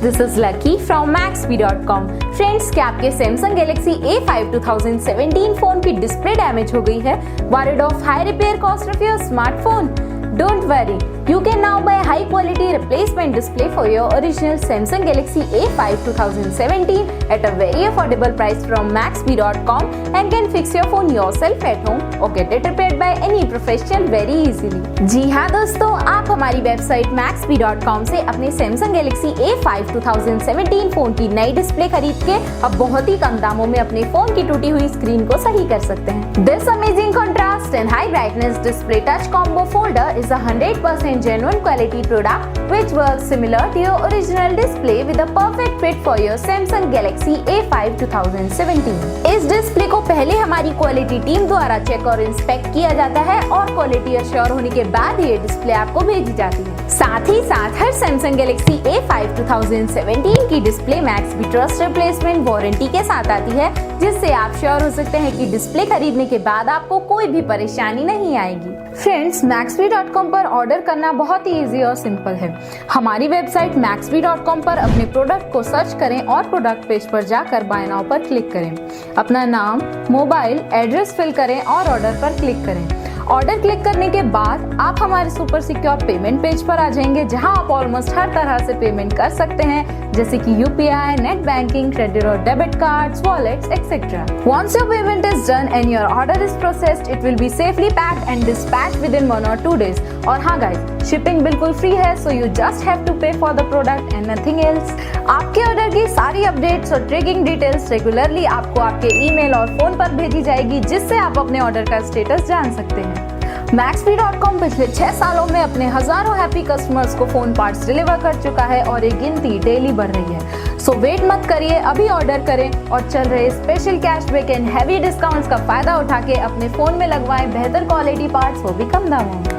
this is Lucky from Maxbhi.com. Friends, क्या आपके Samsung Galaxy A5 2017 phone की display damage हो गई है? Worried of high repair cost of your smartphone? Don't worry, you can now buy high quality replacement display for your original Samsung Galaxy A5 2017 at a very affordable price from Maxbhi.com and can fix your phone yourself at home or get it repaired by any professional very easily. जी हाँ दोस्तों, आप हमारी website Maxbhi.com से अपने Samsung Galaxy A5 2017 phone की नई display खरीद के अब बहुत ही कम दामों में अपने फोन की टूटी हुई स्क्रीन को सही कर सकते हैं। This amazing contrast and high brightness display touch combo folder is a 100% genuine quality product which works similar to your original display with a perfect fit for your Samsung Galaxy A5 2017। इस display को पहले हमारी quality team द्वारा check और inspect किया जाता है और क्वालिटी अश्योर होने के बाद ये डिस्प्ले आपको भेजी जाती है। साथ ही साथ हर Samsung Galaxy A5 2017 की display Maxbhi trust replacement warranty के साथ आती है, जिससे आप श्योर हो सकते हैं कि डिस्प्ले खरीदने के बाद आपको कोई भी परेशानी नहीं आएगी। फ्रेंड्स, Maxbhi.com पर ऑर्डर करना बहुत ही इजी और सिंपल है। हमारी वेबसाइट Maxbhi.com पर अपने प्रोडक्ट को सर्च करें और प्रोडक्ट पेज पर जाकर बाय नाउ पर क्लिक करें। अपना नाम, मोबाइल, एड्रेस फिल करें और ऑर्डर पर क्लिक करें। ऑर्डर क्लिक करने के बाद आप हमारे सुपर सिक्योर पेमेंट पेज पर आ जाएंगे, जहां आप ऑलमोस्ट हर तरह से पेमेंट कर सकते हैं, जैसे कि यूपीआई, नेट बैंकिंग, क्रेडिट और debit cards, wallets etcetera. Once your payment is done and your order is processed, it will be safely packed and dispatched within 1 or 2 days। और हाँ गाइस, शिपिंग बिल्कुल free है, so you just have to pay for the product and nothing else। आपके order की सारी updates और tracking details regularly आपको आपके ईमेल और फोन पर भेजी जाएगी, जिससे आप अपने ऑर्डर का स्टेटस जान सकते हैं। Maxbhi.com पिछले 6 सालों में अपने हजारों हैप्पी कस्टमर्स को फोन पार्ट्स डिलीवर कर चुका है और ये गिनती डेली बढ़ रही है। सो वेट मत करिए, अभी ऑर्डर करें और चल रहे special cashback and heavy discounts का फायदा उठा के अपने फोन में लगवाएं बेहतर क्वालिटी पार्ट्स, वो भी कम दामों में।